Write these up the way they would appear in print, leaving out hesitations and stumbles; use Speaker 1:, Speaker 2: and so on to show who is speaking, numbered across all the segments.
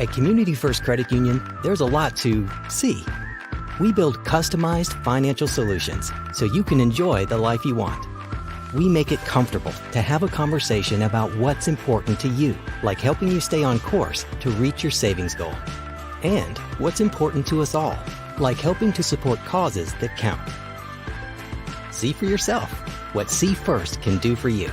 Speaker 1: At Community First Credit Union, there's a lot to see. We build customized financial solutions so you can enjoy the life you want. We make it comfortable to have a conversation about what's important to you, like helping you stay on course to reach your savings goal. And what's important to us all, like helping to support causes that count. See for yourself what See First can do for you.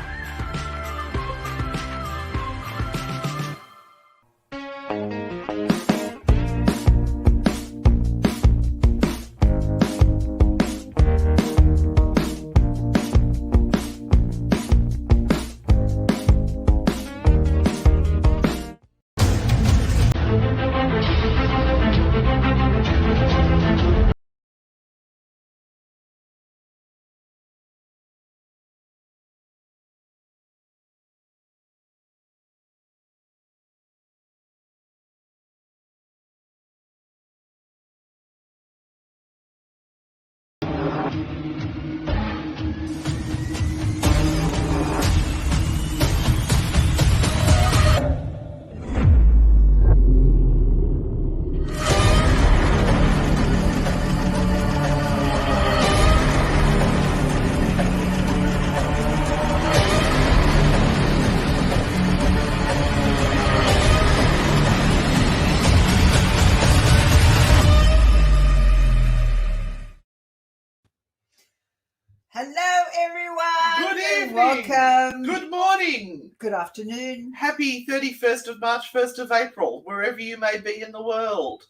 Speaker 2: Hello, everyone.
Speaker 3: Good evening.
Speaker 2: Welcome.
Speaker 3: Good morning.
Speaker 2: Good afternoon.
Speaker 3: Happy 31st of March, 1st of April, wherever you may be in the world.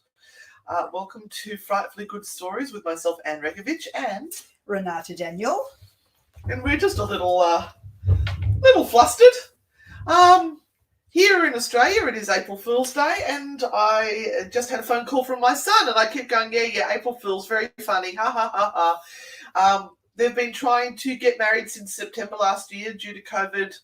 Speaker 3: Welcome to Frightfully Good Stories with myself, Anne Renata, and
Speaker 2: Renata Daniel.
Speaker 3: And we're just a little flustered. Here in Australia, it is April Fool's Day, and I just had a phone call from my son, and I kept going, yeah, April Fool's, very funny, ha, ha, ha, ha. They've been trying to get married since September last year due to COVID.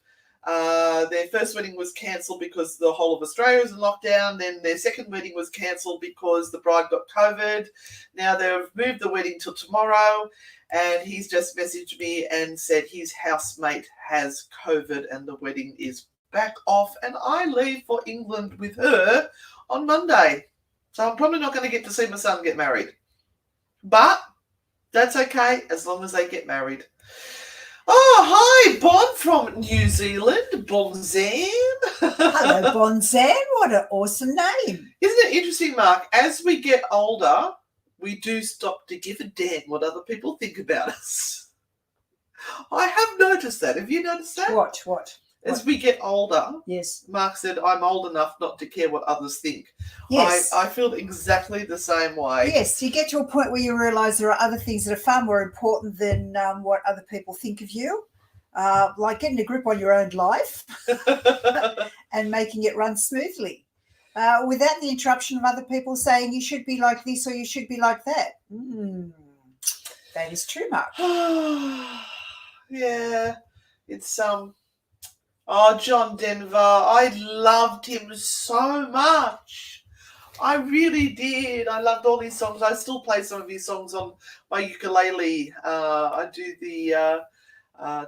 Speaker 3: Their first wedding was cancelled because the whole of Australia was in lockdown. Then their second wedding was cancelled because the bride got COVID. Now they've moved the wedding till tomorrow, and he's just messaged me and said his housemate has COVID and the wedding is back off, and I leave for England with her on Monday. So I'm probably not going to get to see my son get married. But that's okay, as long as they get married. Oh, hi, Bon from New Zealand, Bonzan.
Speaker 2: Hello, Bonzan. What an awesome name.
Speaker 3: Isn't it interesting, Mark? As we get older, we do stop to give a damn what other people think about us. I have noticed that. Have you noticed that?
Speaker 2: What?
Speaker 3: As we get older,
Speaker 2: yes.
Speaker 3: Mark said, I'm old enough not to care what others think.
Speaker 2: Yes.
Speaker 3: I feel exactly the same way.
Speaker 2: Yes, you get to a point where you realise there are other things that are far more important than what other people think of you, like getting a grip on your own life and making it run smoothly without the interruption of other people saying you should be like this or you should be like that. That is true, Mark.
Speaker 3: Yeah, it's Oh, John Denver, I loved him so much. I really did. I loved all his songs. I still play some of his songs on my ukulele. I do the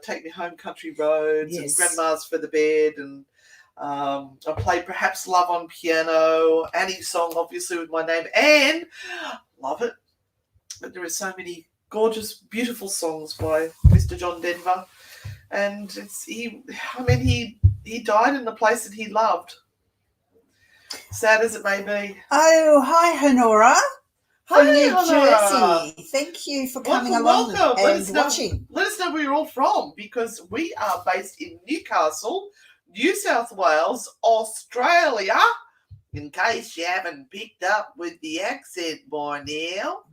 Speaker 3: Take Me Home Country Roads and Grandma's for the Bed. And I play Perhaps Love on piano. Annie's song, obviously, with my name. Anne, love it. But there are so many gorgeous, beautiful songs by Mr. John Denver. And he died in the place that he loved. Sad as it may be.
Speaker 2: Oh, hi, Honora. From New
Speaker 3: Honora.
Speaker 2: Jersey. Thank you for coming
Speaker 3: Welcome.
Speaker 2: and watching.
Speaker 3: Let us know where you're all from, because we are based in Newcastle, New South Wales, Australia. In case you haven't picked up with the accent by now.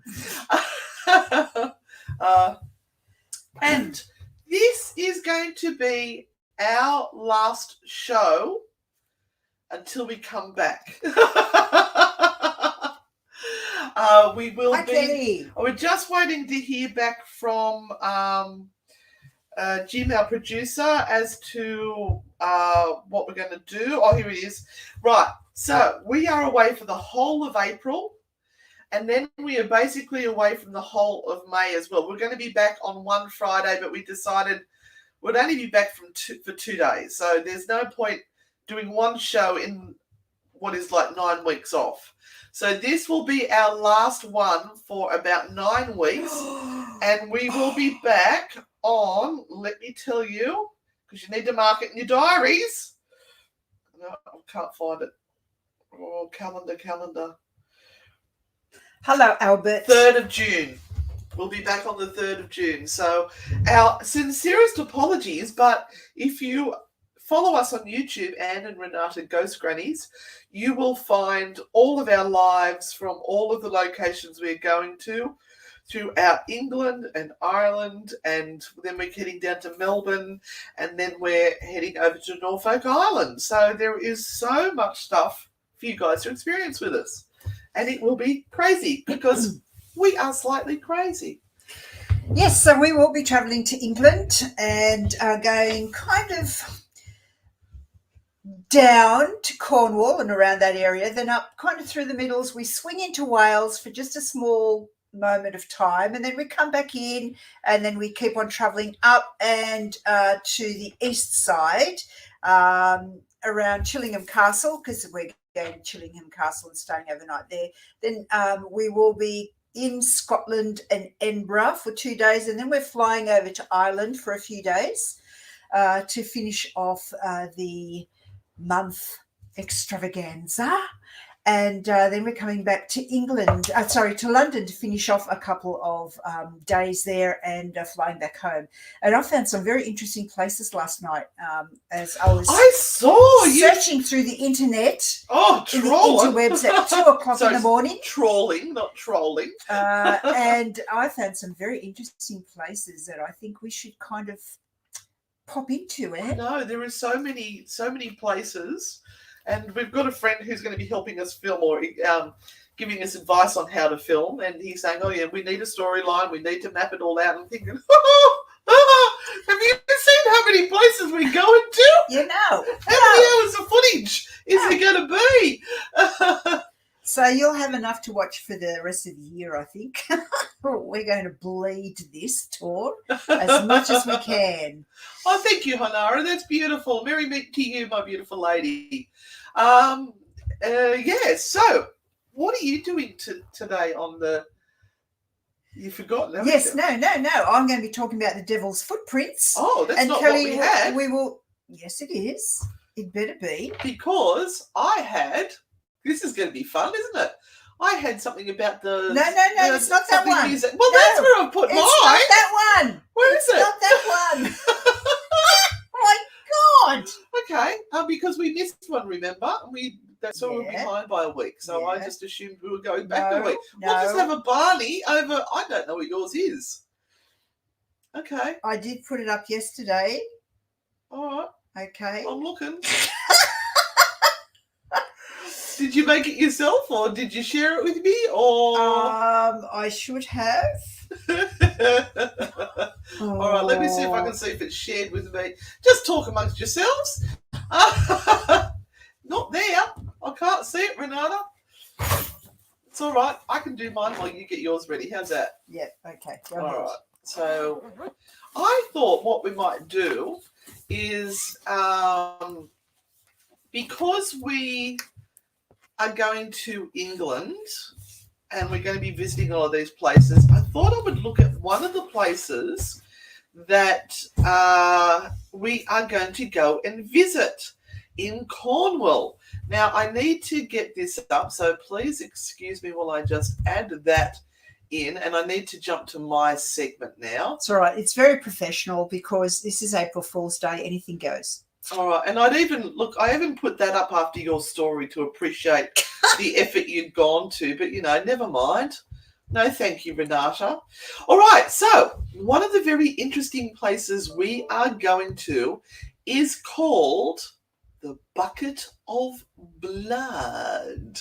Speaker 3: And this is going to be our last show until we come back. We will be. We're just waiting to hear back from Jim, our producer, as to what we're going to do. Oh, here it is. Right. So we are away for the whole of April. And then we are basically away from the whole of May as well. We're going to be back on one Friday, but we decided we'd only be back for 2 days. So there's no point doing one show in what is like 9 weeks off. So this will be our last one for about 9 weeks. And we will be back on, let me tell you, because you need to mark it in your diaries. No, I can't find it. Oh, calendar.
Speaker 2: Hello, Albert.
Speaker 3: 3rd of June. We'll be back on the 3rd of June. So our sincerest apologies, but if you follow us on YouTube, Anne and Renata Ghost Grannies, you will find all of our lives from all of the locations we're going to throughout England and Ireland, and then we're heading down to Melbourne, and then we're heading over to Norfolk Island. So there is so much stuff for you guys to experience with us. And it will be crazy because we are slightly crazy.
Speaker 2: Yes, so we will be travelling to England and going kind of down to Cornwall and around that area, then up kind of through the Middles. We swing into Wales for just a small moment of time, and then we come back in, and then we keep on travelling up and to the east side around Chillingham Castle, because we're going to Chillingham Castle and staying overnight there. Then we will be in Scotland and Edinburgh for 2 days, and then we're flying over to Ireland for a few days to finish off the month extravaganza. And then we're coming back to to London to finish off a couple of days there and flying back home. And I found some very interesting places last night as I was searching through the internet.
Speaker 3: Oh,
Speaker 2: in the
Speaker 3: trolling.
Speaker 2: interwebs at 2 o'clock in the morning.
Speaker 3: Trawling, not trolling.
Speaker 2: And I found some very interesting places that I think we should kind of pop into.
Speaker 3: No, there are so many places. And we've got a friend who's going to be helping us film or giving us advice on how to film. And he's saying, oh, yeah, we need a storyline. We need to map it all out. I'm thinking, have you seen how many places we're going to?
Speaker 2: You know.
Speaker 3: How many hours of footage is there going to be?
Speaker 2: So you'll have enough to watch for the rest of the year, I think. We're going to bleed this tour as much as we can.
Speaker 3: Oh, thank you, Hanara. That's beautiful. Merry meet to you, my beautiful lady. So what are you doing today on the... You've forgotten, haven't
Speaker 2: Yes,
Speaker 3: you?
Speaker 2: No. I'm going to be talking about the Devil's Footprints.
Speaker 3: Oh, that's
Speaker 2: and
Speaker 3: not
Speaker 2: Kelly,
Speaker 3: what we had.
Speaker 2: We will... Yes, it is. It better be.
Speaker 3: Because I had... This is going to be fun, isn't it? I had something about the...
Speaker 2: No, it's not that one.
Speaker 3: Music. Well, that's where I put mine.
Speaker 2: It's not that one.
Speaker 3: Where is it?
Speaker 2: It's not that one. Oh, my God.
Speaker 3: Okay, because we missed one, remember? So we're behind by a week. So I just assumed we were going back a week. We'll just have a Barney over... I don't know what yours is. Okay.
Speaker 2: I did put it up yesterday.
Speaker 3: All right.
Speaker 2: Okay.
Speaker 3: I'm looking. Did you make it yourself, or did you share it with me, or?
Speaker 2: I should have.
Speaker 3: All right, let me see if I can see if it's shared with me. Just talk amongst yourselves. Not there. I can't see it, Renata. It's all right. I can do mine while you get yours ready. How's that?
Speaker 2: Yeah. Okay. Go
Speaker 3: all
Speaker 2: ahead.
Speaker 3: Right. So, I thought what we might do is because we are going to England and we're going to be visiting all of these places, I thought I would look at one of the places that we are going to go and visit in Cornwall. Now, I need to get this up, so please excuse me while I just add that in, and I need to jump to my segment now.
Speaker 2: It's all right. It's very professional because this is April Fool's Day. Anything goes.
Speaker 3: All right, and I even put that up after your story to appreciate the effort you'd gone to, but, never mind. No, thank you, Renata. All right, so one of the very interesting places we are going to is called the Bucket of Blood.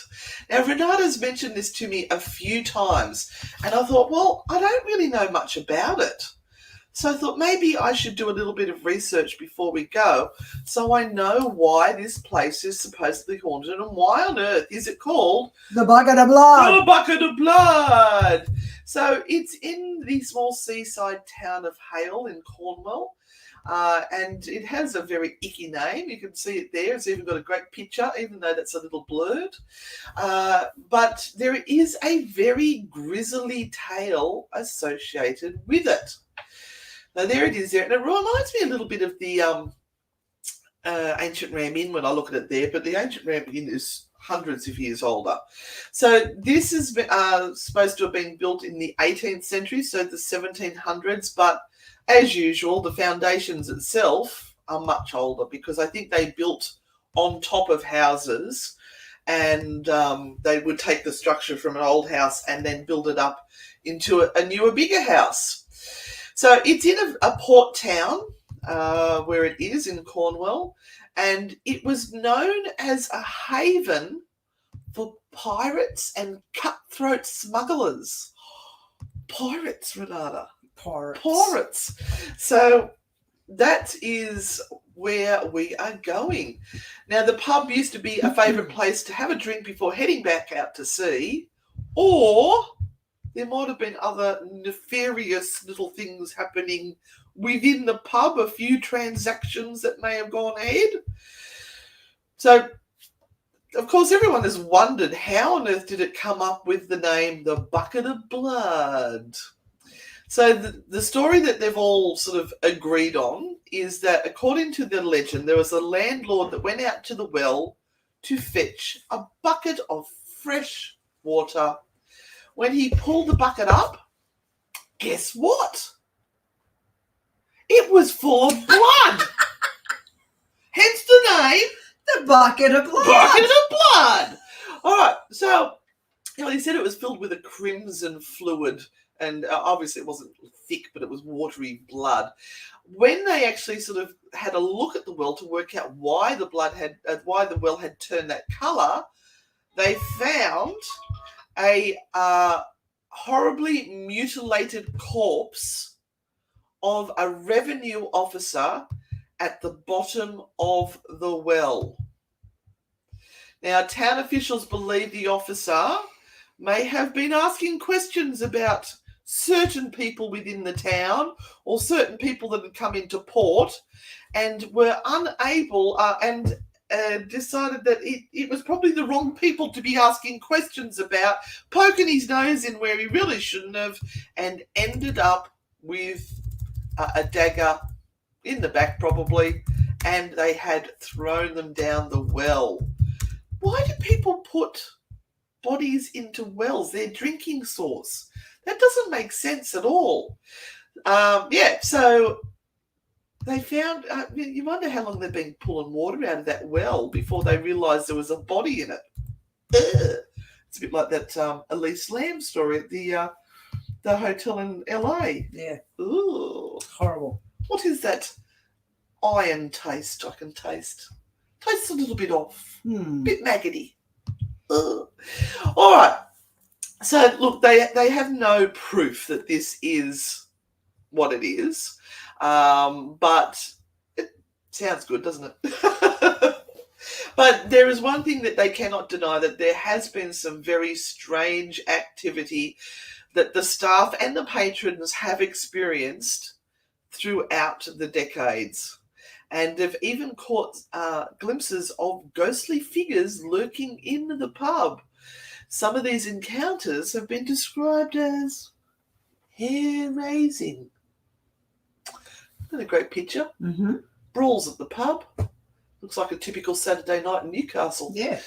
Speaker 3: Now, Renata's mentioned this to me a few times, and I thought, well, I don't really know much about it. So I thought maybe I should do a little bit of research before we go so I know why this place is supposedly haunted and why on earth is it called
Speaker 2: the Bucket of Blood.
Speaker 3: The Bucket of Blood. So it's in the small seaside town of Hale in Cornwall. and it has a very icky name. You can see it there. It's even got a great picture, even though that's a little blurred. But there is a very grisly tale associated with it. Now, there it is there. And it reminds me a little bit of the Ancient Ram Inn when I look at it there. But the Ancient Ram Inn is hundreds of years older. So this is supposed to have been built in the 18th century, so the 1700s. But as usual, the foundations itself are much older because I think they built on top of houses, and they would take the structure from an old house and then build it up into a newer, bigger house. So it's in a port town where it is in Cornwall, and it was known as a haven for pirates and cutthroat smugglers. Pirates, Renata. Pirates. So that is where we are going. Now, the pub used to be a favourite place to have a drink before heading back out to sea, or there might have been other nefarious little things happening within the pub, a few transactions that may have gone ahead. So, of course, everyone has wondered how on earth did it come up with the name The Bucket of Blood? So the story that they've all sort of agreed on is that, according to the legend, there was a landlord that went out to the well to fetch a bucket of fresh water. When he pulled the bucket up, guess what? It was full of blood. Hence the name,
Speaker 2: The Bucket of Blood.
Speaker 3: Bucket of Blood. All right, so he said it was filled with a crimson fluid, and obviously it wasn't thick, but it was watery blood. When they actually sort of had a look at the well to work out why the well had turned that colour, they found a horribly mutilated corpse of a revenue officer at the bottom of the well. Now, town officials believe the officer may have been asking questions about certain people within the town or certain people that had come into port and were unable and decided that it was probably the wrong people to be asking questions about, poking his nose in where he really shouldn't have, and ended up with a dagger in the back probably, and they had thrown them down the well. Why do people put bodies into wells? They're drinking source. That doesn't make sense at all. So they found, you wonder how long they've been pulling water out of that well before they realised there was a body in it. Ugh. It's a bit like that Elise Lamb story at the hotel in LA.
Speaker 2: Yeah.
Speaker 3: Ooh.
Speaker 2: Horrible.
Speaker 3: What is that iron taste I can taste? Tastes a little bit off. Bit maggoty. Ugh. All right. So, look, they have no proof that this is what it is. But it sounds good, doesn't it? But there is one thing that they cannot deny, that there has been some very strange activity that the staff and the patrons have experienced throughout the decades. And they've even caught glimpses of ghostly figures lurking in the pub. Some of these encounters have been described as hair-raising. Isn't that a great picture?
Speaker 2: Mm-hmm.
Speaker 3: Brawls at the pub. Looks like a typical Saturday night in Newcastle.
Speaker 2: Yeah.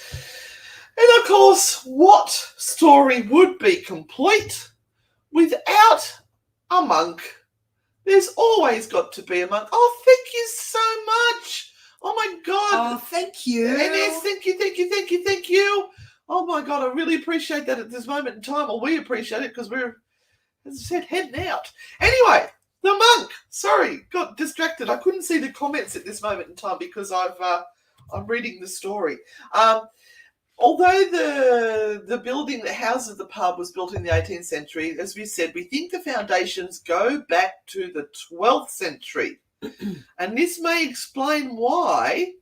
Speaker 3: And of course, what story would be complete without a monk? There's always got to be a monk. Oh, thank you so much. Oh, my God.
Speaker 2: Oh, thank you.
Speaker 3: And yes, thank you. Oh, my God, I really appreciate that at this moment in time. Well, we appreciate it because we're, as I said, heading out. Anyway, the monk. Sorry, got distracted. I couldn't see the comments at this moment in time because I'm reading the story. Although the building that houses the pub was built in the 18th century, as we said, we think the foundations go back to the 12th century. And this may explain why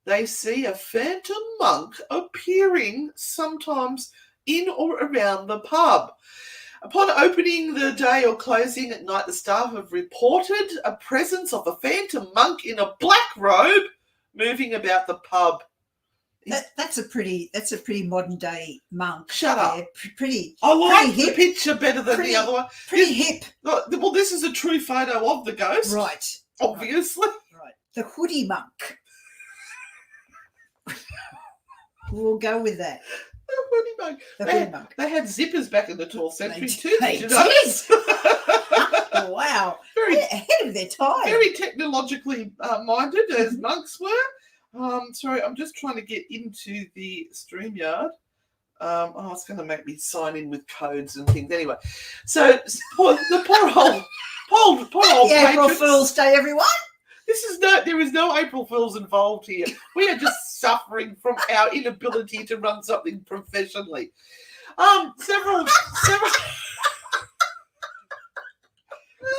Speaker 3: they see a phantom monk appearing sometimes in or around the pub. Upon opening the day or closing at night, the staff have reported a presence of a phantom monk in a black robe moving about the pub.
Speaker 2: That's a pretty modern day monk.
Speaker 3: Shut up.
Speaker 2: Pretty.
Speaker 3: I like
Speaker 2: pretty
Speaker 3: the
Speaker 2: hip.
Speaker 3: picture better than the other one.
Speaker 2: Pretty hip.
Speaker 3: Well, this is a true photo of the ghost.
Speaker 2: Right.
Speaker 3: Obviously.
Speaker 2: Right. The hoodie monk. We'll go with that.
Speaker 3: The hoodie monk.
Speaker 2: The hoodie monk.
Speaker 3: They had zippers back in the 12th century too.
Speaker 2: They
Speaker 3: Did you notice?
Speaker 2: Wow.
Speaker 3: Very
Speaker 2: ahead of their time.
Speaker 3: Very technologically minded, as monks were. Sorry, I'm just trying to get into the StreamYard. It's going to make me sign in with codes and things. Anyway, so the poor old
Speaker 2: April
Speaker 3: patrons.
Speaker 2: Fool's Day, everyone.
Speaker 3: There is no April Fools involved here. We are just suffering from our inability to run something professionally. Several.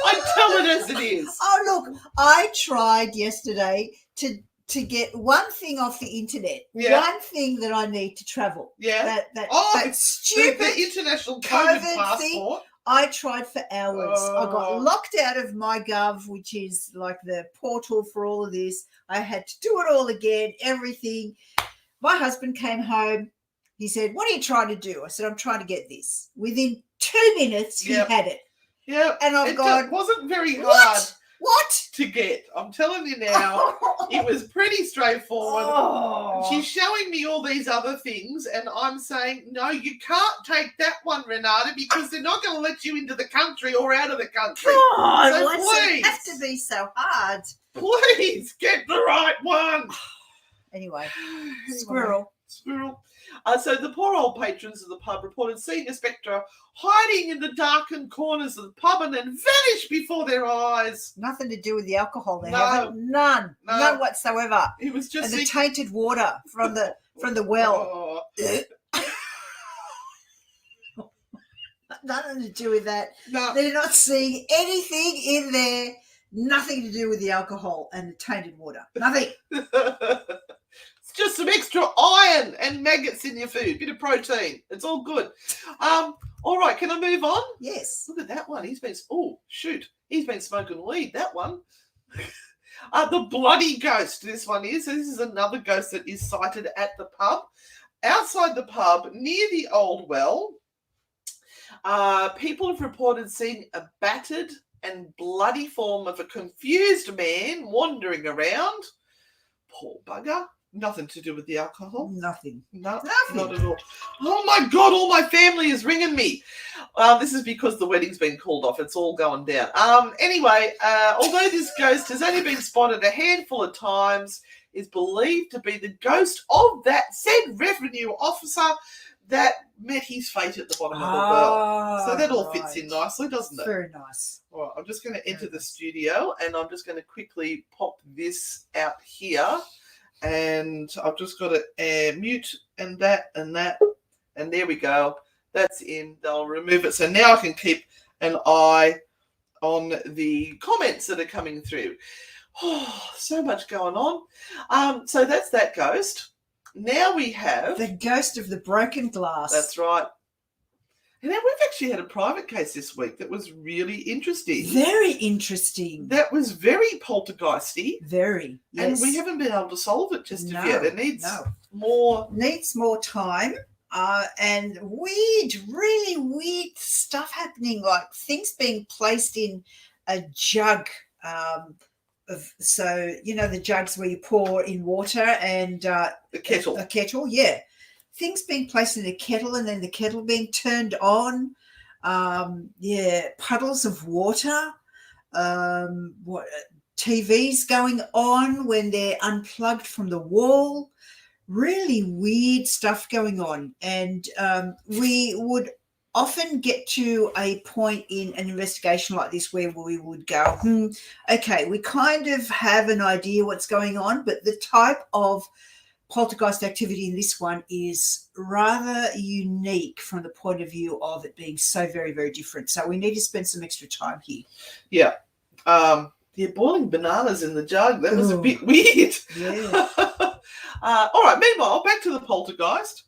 Speaker 3: I tell it as it is.
Speaker 2: Oh, look, I tried yesterday to get one thing off the internet.
Speaker 3: Yeah.
Speaker 2: One thing that I need to travel.
Speaker 3: Yeah.
Speaker 2: That stupid
Speaker 3: the international COVID passport.
Speaker 2: thing. I tried for hours. I got locked out of MyGov, which is like the portal for all of this. I had to do it all again, everything. My husband came home. He said, "What are you trying to do?" I said, "I'm trying to get this." Within 2 minutes, he had it.
Speaker 3: Yeah.
Speaker 2: And I've gone,
Speaker 3: it wasn't very hard
Speaker 2: What?
Speaker 3: to get. I'm telling you now, it was pretty straightforward.
Speaker 2: Oh.
Speaker 3: She's showing me all these other things, and I'm saying, no, you can't take that one, Renata, because they're not going to let you into the country or out of the country.
Speaker 2: God,
Speaker 3: so
Speaker 2: why does
Speaker 3: please,
Speaker 2: it have to be so hard?
Speaker 3: Please get the right one.
Speaker 2: Anyway, squirrel.
Speaker 3: So the poor old patrons of the pub reported seeing a spectre hiding in the darkened corners of the pub and then vanish before their eyes.
Speaker 2: Nothing to do with the alcohol. They
Speaker 3: No.
Speaker 2: haven't. None whatsoever.
Speaker 3: It was just
Speaker 2: and the tainted water from the well. Nothing to do with that.
Speaker 3: No.
Speaker 2: They're not seeing anything in there. Nothing to do with the alcohol and the tainted water. Nothing.
Speaker 3: It's just some extra iron and maggots in your food. Bit of protein. It's all good. All right, can I move on?
Speaker 2: Yes.
Speaker 3: Look at that one. He's been smoking weed, that one. The bloody ghost, this one is. This is another ghost that is sighted at the pub. Outside the pub, near the old well, people have reported seeing a battered and bloody form of a confused man wandering around. Poor bugger. Nothing to do with the alcohol.
Speaker 2: Nothing.
Speaker 3: No, not at all. Oh my God, all my family is ringing me. This is because the wedding's been called off. It's all going down. Anyway, although this ghost has only been spotted a handful of times, is believed to be the ghost of that said revenue officer that met his fate at the bottom of the well. So that all fits in nicely, doesn't it?
Speaker 2: Very nice.
Speaker 3: All right, I'm just going to enter the studio and I'm just going to quickly pop this out here. And I've just got to mute and that, and there we go. That's in. I'll remove it. So now I can keep an eye on the comments that are coming through. Oh, so much going on. So that's that ghost. Now we have
Speaker 2: the ghost of the broken glass.
Speaker 3: That's right. And now we've actually had a private case this week that was really interesting.
Speaker 2: Very interesting.
Speaker 3: That was very poltergeisty.
Speaker 2: Very, yes.
Speaker 3: And we haven't been able to solve it just yet. It needs
Speaker 2: more time. And really weird stuff happening, like things being placed in a jug. The jugs where you pour in water and
Speaker 3: the kettle.
Speaker 2: A kettle, yeah. Things being placed in a kettle and then the kettle being turned on. Puddles of water. TVs going on when they're unplugged from the wall. Really weird stuff going on. And we would often get to a point in an investigation like this where we would go, okay, we kind of have an idea what's going on, but the type of poltergeist activity in this one is rather unique from the point of view of it being so very, very different. So we need to spend some extra time here.
Speaker 3: Yeah. Boiling bananas in the jug. That was a bit weird.
Speaker 2: Yeah.
Speaker 3: All right. Meanwhile, back to the poltergeist.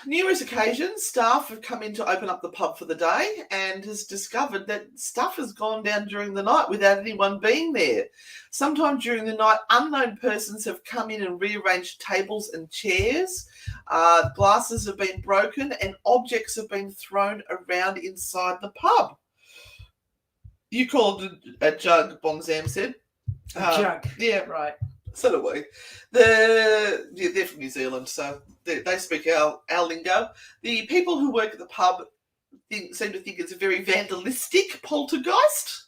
Speaker 3: numerous occasions, staff have come in to open up the pub for the day and has discovered that stuff has gone down during the night without anyone being there. Sometimes during the night, unknown persons have come in and rearranged tables and chairs. Glasses have been broken and objects have been thrown around inside the pub. You called it a jug, Bonzam said.
Speaker 2: A jug.
Speaker 3: Yeah,
Speaker 2: Right.
Speaker 3: so do we. They're from New Zealand, so they speak our lingo. The people who work at the pub seem to think it's a very vandalistic poltergeist.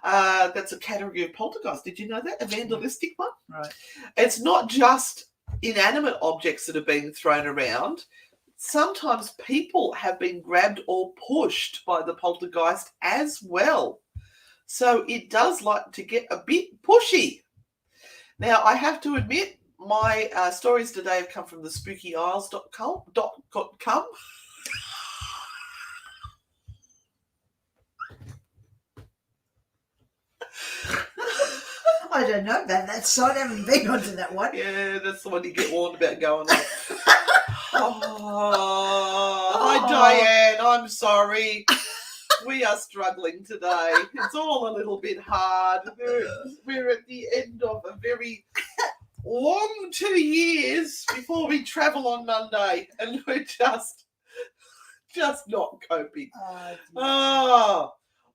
Speaker 3: That's a category of poltergeist. Did you know that? A vandalistic one?
Speaker 2: Right.
Speaker 3: It's not just inanimate objects that are being thrown around. Sometimes people have been grabbed or pushed by the poltergeist as well. So it does like to get a bit pushy. Now, I have to admit, my stories today have come from the spookyisles.com.
Speaker 2: I don't know about that site. I haven't been onto that one.
Speaker 3: Yeah, that's the one you get warned about going on. Hi, Diane. I'm sorry. We are struggling today. It's all a little bit hard. We're at the end of a very long 2 years before we travel on Monday, and we're just not coping. Oh,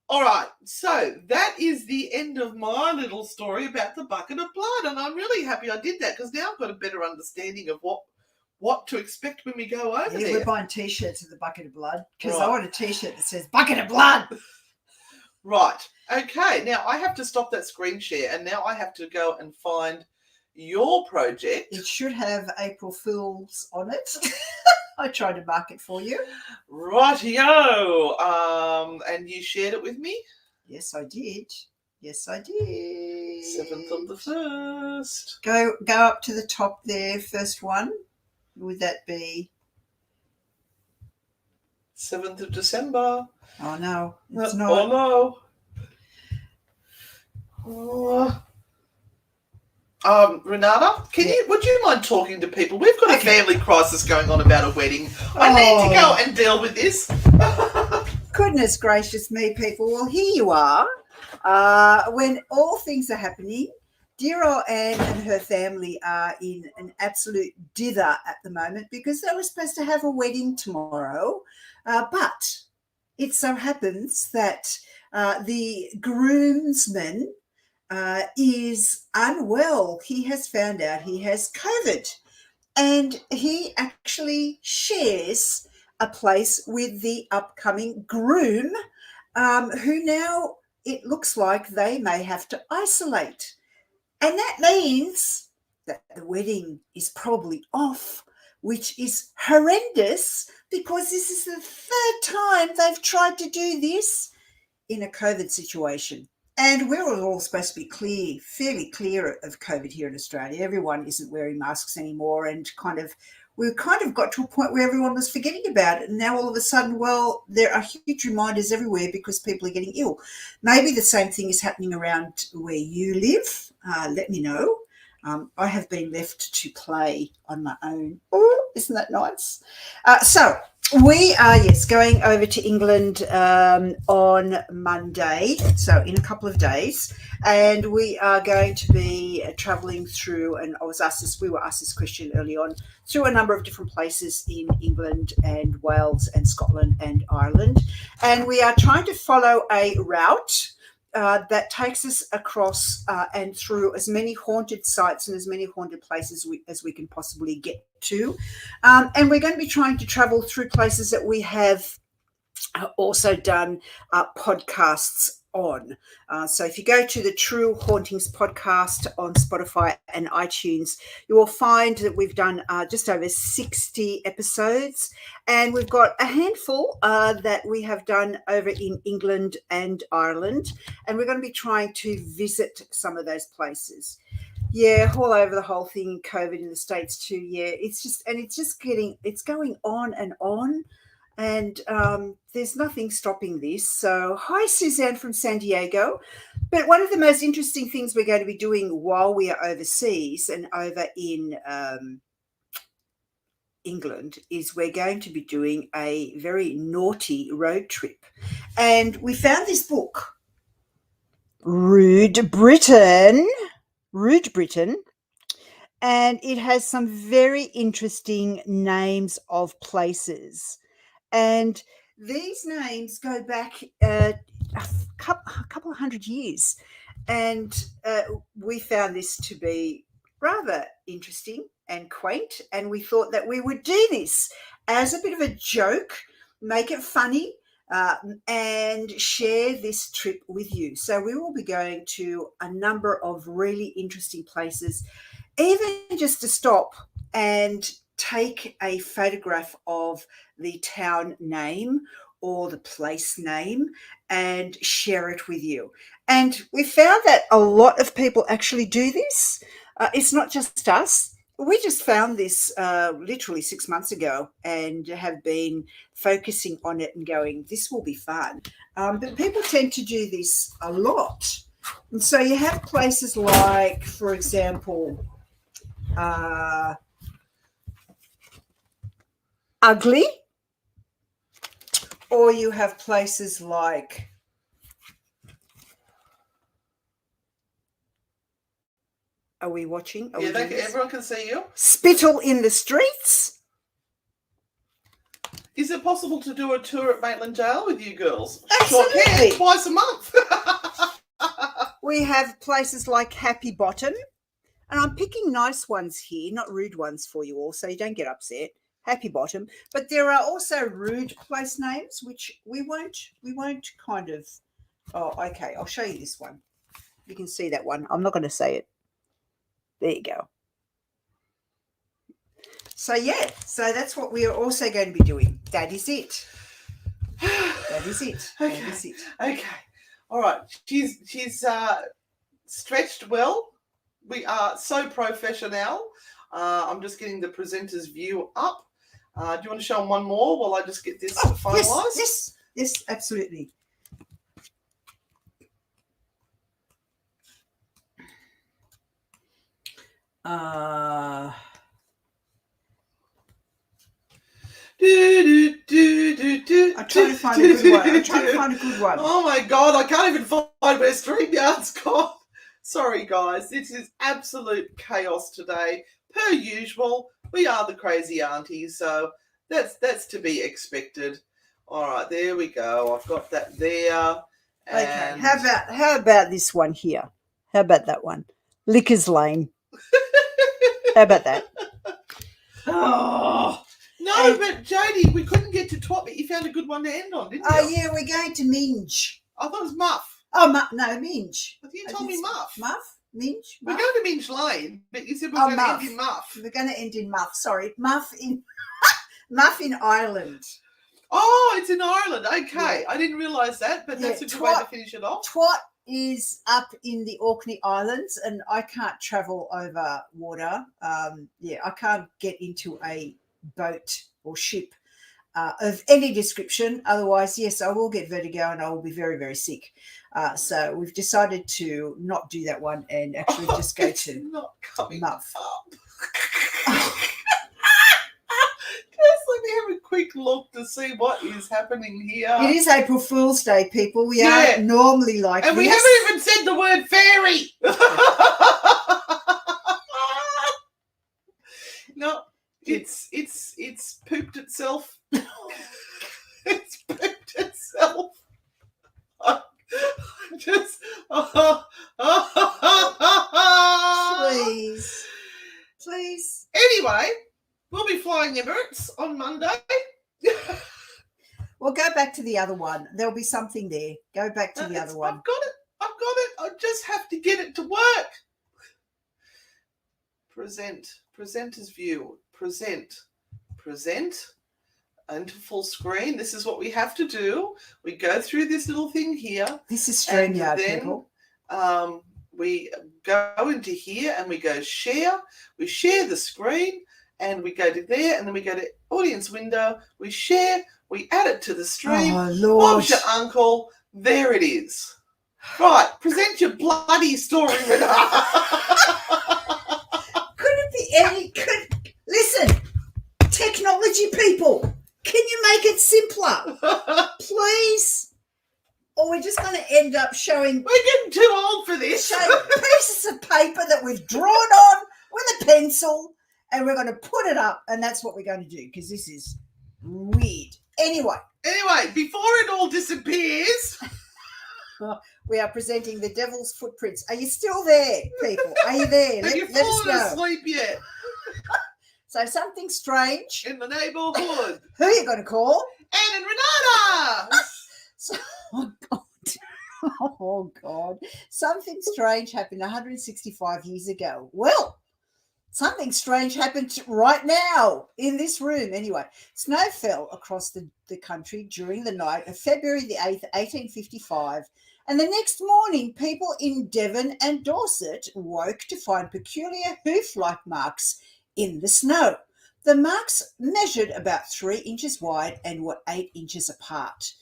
Speaker 3: all right. So that is the end of my little story about the bucket of blood, and I'm really happy I did that because now I've got a better understanding of what to expect when we go over there.
Speaker 2: We're buying T-shirts of the bucket of blood because
Speaker 3: Right.
Speaker 2: I want a T-shirt that says bucket of blood.
Speaker 3: Right. Okay. Now I have to stop that screen share, and now I have to go and find your project.
Speaker 2: It should have April Fools on it. I tried to mark it for you.
Speaker 3: Rightio. And you shared it with me?
Speaker 2: Yes, I did.
Speaker 3: 7th of the 1st.
Speaker 2: Go up to the top there, first one. Would that be?
Speaker 3: 7th of December.
Speaker 2: Oh no, it's not.
Speaker 3: Oh no. Renata, would you mind talking to people? We've got a family crisis going on about a wedding. I need to go and deal with this.
Speaker 2: Goodness gracious me, people. Well, here you are. When all things are happening, dear old Anne and her family are in an absolute dither at the moment because they were supposed to have a wedding tomorrow. But it so happens that the groomsman is unwell. He has found out he has COVID, and he actually shares a place with the upcoming groom, who now it looks like they may have to isolate. And that means that the wedding is probably off, which is horrendous because this is the third time they've tried to do this in a COVID situation. And we're all supposed to be fairly clear of COVID here in Australia. Everyone isn't wearing masks anymore, and we've got to a point where everyone was forgetting about it. And now all of a sudden, well, there are huge reminders everywhere because people are getting ill. Maybe the same thing is happening around where you live. Let me know. I have been left to play on my own. Oh, isn't that nice? So we are, going over to England on Monday, so in a couple of days, and we are going to be travelling through, and we were asked this question early on, through a number of different places in England and Wales and Scotland and Ireland, and we are trying to follow a route that takes us across and through as many haunted sites and as many haunted places as we can possibly get to. And we're going to be trying to travel through places that we have also done podcasts on. So if you go to the True Hauntings podcast on Spotify and iTunes, you will find that we've done just over 60 episodes, and we've got a handful that we have done over in England and Ireland, and we're going to be trying to visit some of those places. Yeah, all over the whole thing, COVID in the States too. Yeah, it's going on and on. And there's nothing stopping this. So hi, Suzanne from San Diego. But one of the most interesting things we're going to be doing while we are overseas and over in England is we're going to be doing a very naughty road trip. And we found this book, Rude Britain, and it has some very interesting names of places. And these names go back a couple of hundred years. And we found this to be rather interesting and quaint. And we thought that we would do this as a bit of a joke, make it funny, and share this trip with you. So we will be going to a number of really interesting places, even just to stop and take a photograph of the town name or the place name and share it with you. And we found that a lot of people actually do this. It's not just us. We just found this literally 6 months ago and have been focusing on it and going, this will be fun. But people tend to do this a lot. And so you have places like, for example, Ugly, or you have places like are we watching?
Speaker 3: Yeah, everyone can see you.
Speaker 2: Spittle in the Streets.
Speaker 3: Is it possible to do a tour at Maitland Jail with you girls?
Speaker 2: Absolutely.
Speaker 3: Sure can, twice a month.
Speaker 2: We have places like Happy Bottom, and I'm picking nice ones here, not rude ones for you all, so you don't get upset. Happy Bottom, but there are also rude place names which we won't kind of. Oh, okay, I'll show you this one. You can see that one. I'm not going to say it. There you go. So yeah, so that's what we are also going to be doing. That is it. That is it.
Speaker 3: Okay.
Speaker 2: That is it.
Speaker 3: Okay. All right. She's stretched well. We are so professional. I'm just getting the presenter's view up. Do you want to show them one more while I just get this finalised?
Speaker 2: Yes, absolutely. I'm trying to find a good one.
Speaker 3: Oh my God, I can't even find where StreamYard's gone. Sorry guys, this is absolute chaos today. Per usual, we are the crazy aunties, so that's to be expected. All right, there we go. I've got that there.
Speaker 2: And okay, how about this one here? How about that one? Liquors Lane. How about that?
Speaker 3: Oh no, but Jodie, we couldn't get to Twat, but you found a good one to end on, didn't you?
Speaker 2: Oh yeah, we're going to Minge.
Speaker 3: I thought it was Muff.
Speaker 2: Oh no, Minge.
Speaker 3: I think you told me Muff.
Speaker 2: Muff? Minge?
Speaker 3: We're going to Minge Lane, but you said we're going to end in Muff.
Speaker 2: We're going to end in Muff. Sorry, Muff in Ireland.
Speaker 3: Oh, it's in Ireland. Okay, yeah. I didn't realise that, but that's a good way to finish it off.
Speaker 2: Twat is up in the Orkney Islands, and I can't travel over water. I can't get into a boat or ship of any description. Otherwise, yes, I will get vertigo and I will be very, very sick. So we've decided to not do that one and actually just go to Muff.
Speaker 3: Just let me have a quick look to see what is happening here.
Speaker 2: It is April Fool's Day, people. We are normally like
Speaker 3: and
Speaker 2: this.
Speaker 3: We haven't even said the word fairy. No, it's pooped itself. It's pooped itself.
Speaker 2: Please.
Speaker 3: Anyway, we'll be flying Emirates on Monday.
Speaker 2: Well, go back to the other one. There'll be something there. Go back to the other one.
Speaker 3: I've got it. I just have to get it to work. Presenter's view. Present. Into full screen. This is what we have to do. We go through this little thing here.
Speaker 2: This is StreamYard, people.
Speaker 3: We go into here and we go share. We share the screen and we go to there and then we go to audience window. We share. We add it to the stream.
Speaker 2: Oh, Lord.
Speaker 3: Bob's your uncle. There it is. Right. Present your bloody story, Renata.
Speaker 2: Could it be any... Listen. Technology people, can you make it simpler, please? Or we're just going to end up showing...
Speaker 3: We're getting too old for this.
Speaker 2: Showing pieces of paper that we've drawn on with a pencil, and we're going to put it up, and that's what we're going to do, because this is weird. Anyway,
Speaker 3: before it all disappears...
Speaker 2: we are presenting the Devil's Footprints. Are you still there, people? Are you there?
Speaker 3: Have you
Speaker 2: let us
Speaker 3: fallen
Speaker 2: know.
Speaker 3: asleep yet?
Speaker 2: So something strange.
Speaker 3: In the neighbourhood.
Speaker 2: Who are you going to call?
Speaker 3: Anne and Renata.
Speaker 2: So, oh, God. Oh, God. Something strange happened 165 years ago. Well, something strange happened right now in this room. Anyway, snow fell across the country during the night of February the 8th, 1855. And the next morning, people in Devon and Dorset woke to find peculiar hoof-like marks in the snow. The marks measured about 3 inches wide and were 8 inches apart.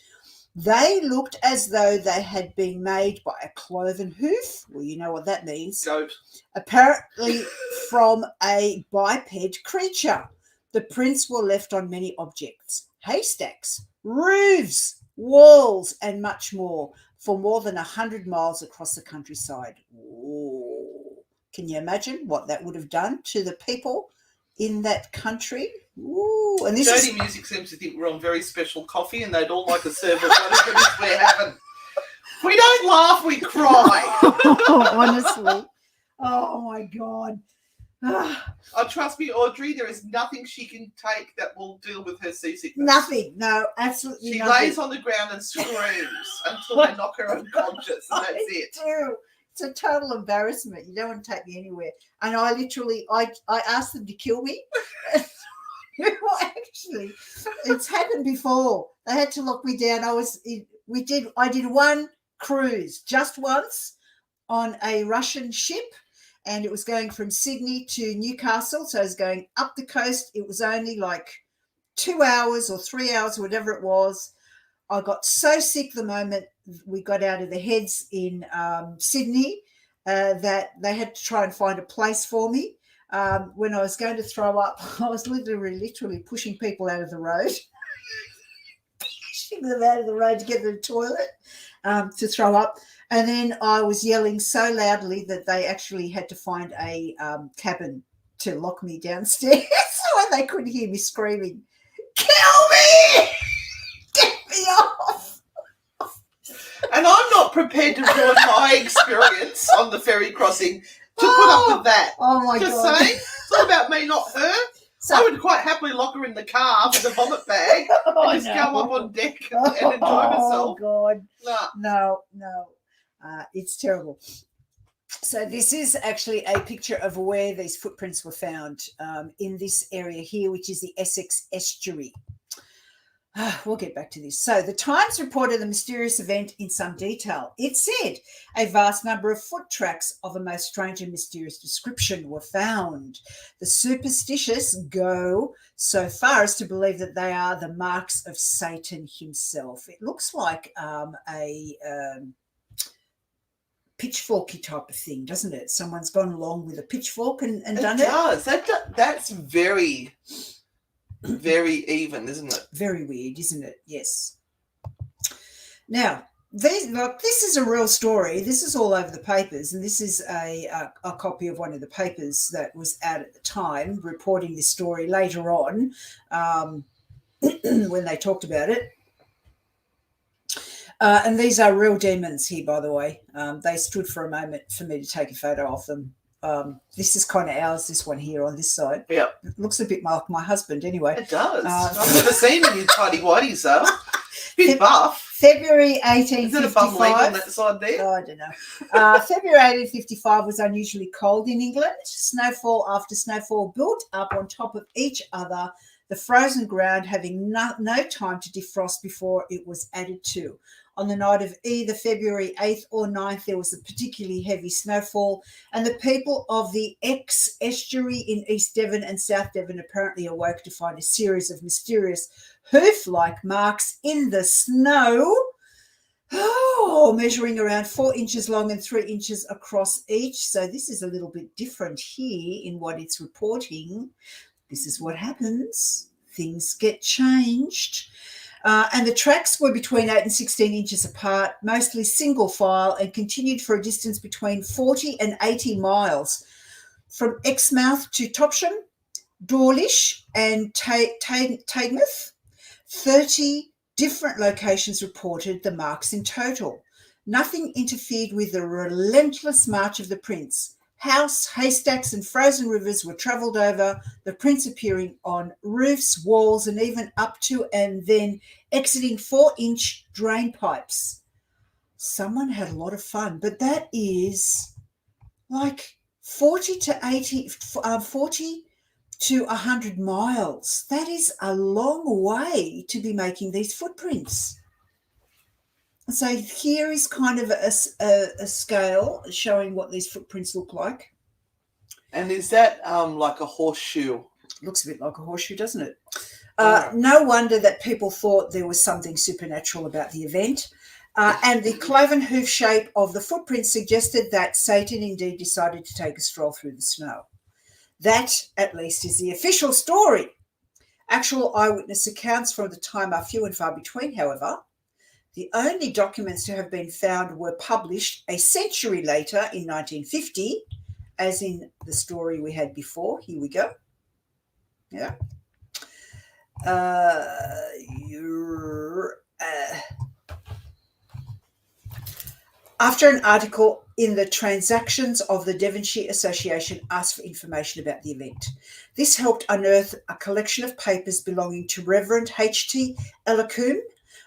Speaker 2: They looked as though they had been made by a cloven hoof. Well, you know what that means.
Speaker 3: Goat.
Speaker 2: Apparently from a biped creature. The prints were left on many objects, haystacks, roofs, walls, and much more for more than 100 miles across the countryside. Ooh. Can you imagine what that would have done to the people in that country? Ooh. And this
Speaker 3: Dirty Music seems to think we're on very special coffee and they'd all like a serve of whatever it is we're having. We don't laugh, we cry.
Speaker 2: Honestly. Oh, my God.
Speaker 3: Oh, trust me, Audrey, there is nothing she can take that will deal with her seasickness.
Speaker 2: Nothing. No, absolutely
Speaker 3: she
Speaker 2: nothing.
Speaker 3: lays on the ground and screams until they knock her unconscious, and that's it.
Speaker 2: Do. It's a total embarrassment. You don't want to take me anywhere. And I literally, I asked them to kill me. Actually, it's happened before. They had to lock me down. I did one cruise just once on a Russian ship, and it was going from Sydney to Newcastle. So I was going up the coast. It was only like 2 hours or 3 hours, whatever it was. I got so sick the moment we got out of the heads in Sydney that they had to try and find a place for me. When I was going to throw up, I was literally pushing people out of the road, pushing them out of the road to get to the toilet to throw up. And then I was yelling so loudly that they actually had to find a cabin to lock me downstairs so they couldn't hear me screaming, "Kill me! Get me off!"
Speaker 3: And I'm not prepared to ruin my experience on the ferry crossing to put up with that.
Speaker 2: Oh, my God.
Speaker 3: Just saying, it's all about me, not her.
Speaker 2: So,
Speaker 3: I would quite happily lock her in the car with a vomit bag and just go up on deck and enjoy myself.
Speaker 2: Oh, God.
Speaker 3: Nah.
Speaker 2: No. It's terrible. So this is actually a picture of where these footprints were found in this area here, which is the Essex estuary. We'll get back to this. So the Times reported the mysterious event in some detail. It said a vast number of foot tracks of a most strange and mysterious description were found. The superstitious go so far as to believe that they are the marks of Satan himself. It looks like a pitchforky type of thing, doesn't it? Someone's gone along with a pitchfork and done it.
Speaker 3: It does. That's very... very even, isn't it?
Speaker 2: Very weird, isn't it? Yes. Now, this is a real story. This is all over the papers, and this is a copy of one of the papers that was out at the time reporting this story later on when they talked about it. And these are real demons here, by the way. They stood for a moment for me to take a photo of them. This is kind of ours, this one here on this side.
Speaker 3: Yeah.
Speaker 2: It looks a bit like my husband anyway.
Speaker 3: It does. I've never seen him in tidy whities, though. Bit buff.
Speaker 2: February
Speaker 3: Is that a bum
Speaker 2: 1855.
Speaker 3: leg on that side there?
Speaker 2: Oh, I don't know. February 1855 was unusually cold in England. Snowfall after snowfall built up on top of each other, the frozen ground having no time to defrost before it was added to. On the night of either February 8th or 9th, there was a particularly heavy snowfall, and the people of the Exe estuary in East Devon and South Devon apparently awoke to find a series of mysterious hoof-like marks in the snow, measuring around 4 inches long and 3 inches across each. So this is a little bit different here in what it's reporting. this is what happens. Things get changed. And the tracks were between 8 and 16 inches apart, mostly single file, and continued for a distance between 40 and 80 miles from Exmouth to Topsham, Dawlish and Teignmouth. 30 different locations reported the marks in total. Nothing interfered with the relentless march of the prints. House, haystacks and frozen rivers were travelled over, the prints appearing on roofs, walls and even up to and then exiting 4-inch drain pipes. Someone had a lot of fun, but that is like 40 to 100 miles. That is a long way to be making these footprints. So here is kind of a scale showing what these footprints look like.
Speaker 3: And is that like a horseshoe?
Speaker 2: Looks a bit like a horseshoe, doesn't it?
Speaker 3: Yeah.
Speaker 2: No wonder that people thought there was something supernatural about the event. And the cloven hoof shape of the footprints suggested that Satan indeed decided to take a stroll through the snow. That, at least, is the official story. Actual eyewitness accounts from the time are few and far between, however. The only documents to have been found were published a century later in 1950, as in the story we had before. Here we go. Yeah. After an article in the Transactions of the Devonshire Association asked for information about the event. This helped unearth a collection of papers belonging to Reverend H.T. Ellacombe,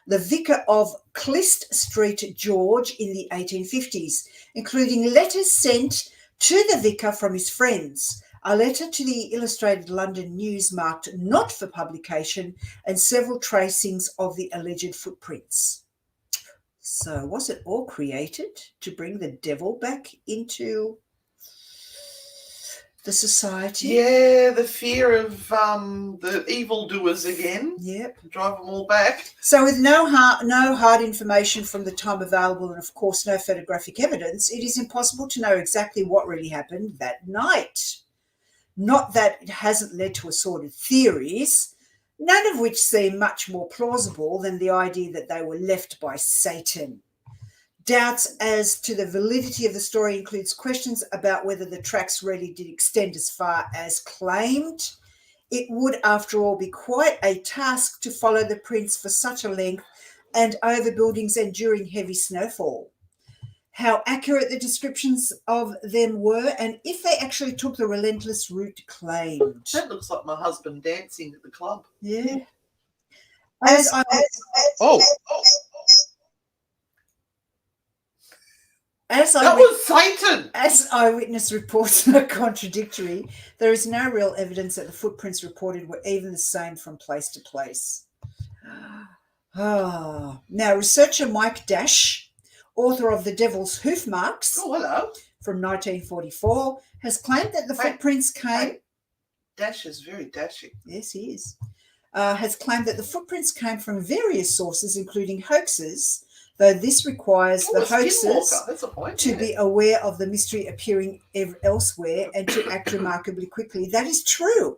Speaker 2: the vicar of Clist Street, George, in the 1850s, including letters sent to the vicar from his friends, a letter to the Illustrated London News marked not for publication, and several tracings of the alleged footprints. So was it all created to bring the devil back into the society?
Speaker 3: Yeah, the fear of the evildoers again.
Speaker 2: Yep.
Speaker 3: Drive them all back.
Speaker 2: So with no hard information from the time available and, of course, no photographic evidence, it is impossible to know exactly what really happened that night. Not that it hasn't led to assorted theories, none of which seem much more plausible than the idea that they were left by Satan. Doubts as to the validity of the story includes questions about whether the tracks really did extend as far as claimed. It would, after all, be quite a task to follow the prints for such a length and over buildings and during heavy snowfall. How accurate the descriptions of them were, and if they actually took the relentless route claimed.
Speaker 3: That looks like my husband dancing at the club.
Speaker 2: Yeah.
Speaker 3: That was Satan!
Speaker 2: As eyewitness reports are contradictory, there is no real evidence that the footprints reported were even the same from place to place. Now, researcher Mike Dash, author of The Devil's Hoof Marks
Speaker 3: Oh, hello.
Speaker 2: from 1944, has claimed that the footprints came...
Speaker 3: Dash is very dashing.
Speaker 2: Yes, he is. Has claimed that the footprints came from various sources, including hoaxes, though this requires the hoaxers to be aware of the mystery appearing elsewhere and to act remarkably quickly. That is true.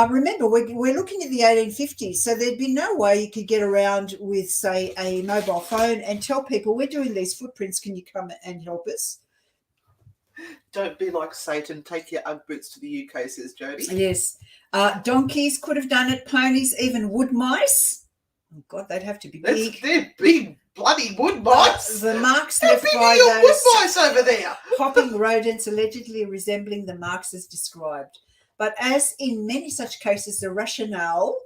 Speaker 2: Remember, we're looking at the 1850s, so there'd be no way you could get around with, say, a mobile phone and tell people, we're doing these footprints, can you come and help us?
Speaker 3: Don't be like Satan. Take your Ugg boots to the UK, says Jodie.
Speaker 2: Yes. Donkeys could have done it, ponies, even wood mice. Oh, God, they'd have to be big.
Speaker 3: They're big, bloody wood mice.
Speaker 2: The marks
Speaker 3: How
Speaker 2: left
Speaker 3: big
Speaker 2: by
Speaker 3: are your
Speaker 2: those
Speaker 3: wood mice over there?
Speaker 2: hopping rodents allegedly resembling the marks as described. But as in many such cases, the rationale,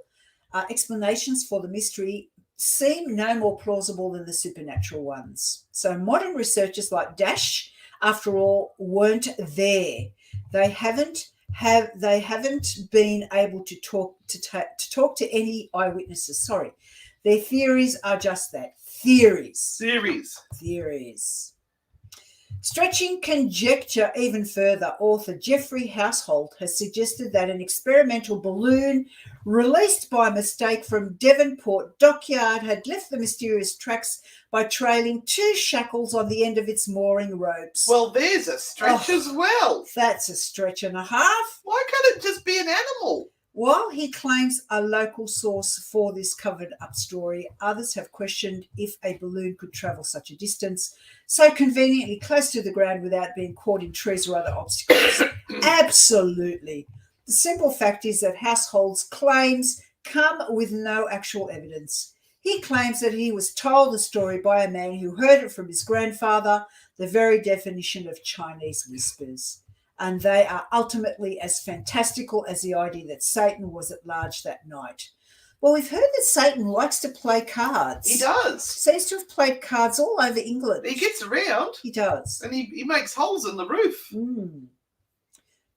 Speaker 2: explanations for the mystery seem no more plausible than the supernatural ones. So modern researchers like Dash, after all, weren't there. They haven't been able to talk to any eyewitnesses. Sorry, their theories are just that, theories. Stretching conjecture even further, author Jeffrey Household has suggested that an experimental balloon released by mistake from Devonport Dockyard had left the mysterious tracks by trailing 2 shackles on the end of its mooring ropes.
Speaker 3: Well, there's a stretch as well.
Speaker 2: That's a stretch and a half.
Speaker 3: Why can't it just be an animal?
Speaker 2: While he claims a local source for this covered-up story, others have questioned if a balloon could travel such a distance so conveniently close to the ground without being caught in trees or other obstacles. Absolutely. The simple fact is that Household's claims come with no actual evidence. He claims that he was told the story by a man who heard it from his grandfather, the very definition of Chinese whispers. And they are ultimately as fantastical as the idea that Satan was at large that night. Well, we've heard that Satan likes to play cards.
Speaker 3: He does.
Speaker 2: Seems to have played cards all over England.
Speaker 3: He gets around.
Speaker 2: He does.
Speaker 3: And he makes holes in the roof.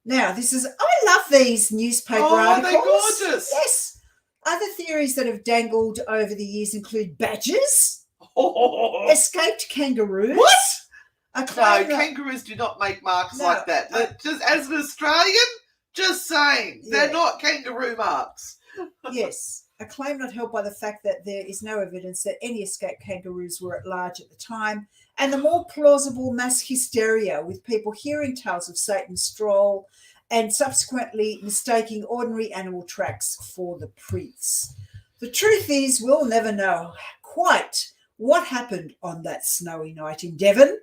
Speaker 2: Now, I love these newspaper articles.
Speaker 3: Oh, they're gorgeous.
Speaker 2: Yes. Other theories that have dangled over the years include badgers, escaped kangaroos.
Speaker 3: What?
Speaker 2: No,
Speaker 3: kangaroos do not make marks like that. Just as an Australian, just saying, they're not kangaroo marks.
Speaker 2: Yes, a claim not held by the fact that there is no evidence that any escaped kangaroos were at large at the time, and the more plausible mass hysteria with people hearing tales of Satan's stroll and subsequently mistaking ordinary animal tracks for the prints. The truth is, we'll never know quite what happened on that snowy night in Devon.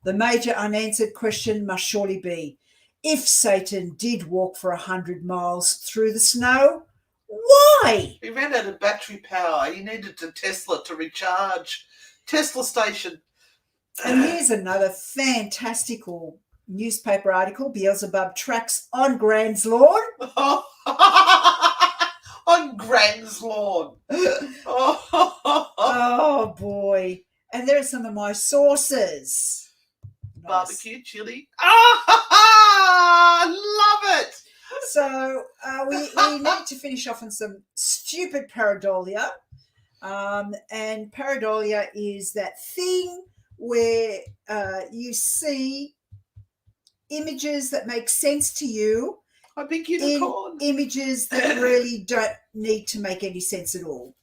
Speaker 2: The major unanswered question must surely be, if Satan did walk for 100 miles through the snow, why?
Speaker 3: He ran out of battery power. He needed a Tesla to recharge. Tesla station.
Speaker 2: And here's another fantastical newspaper article. Beelzebub tracks on Grand's lawn.
Speaker 3: On Grand's lawn.
Speaker 2: Oh, boy. And there are some of my sources. Nice.
Speaker 3: Barbecue, chili. Love it.
Speaker 2: So we need to finish off on some stupid pareidolia. And pareidolia is that thing where you see images that make sense to you
Speaker 3: I think unicorn.
Speaker 2: in images that really don't need to make any sense at all.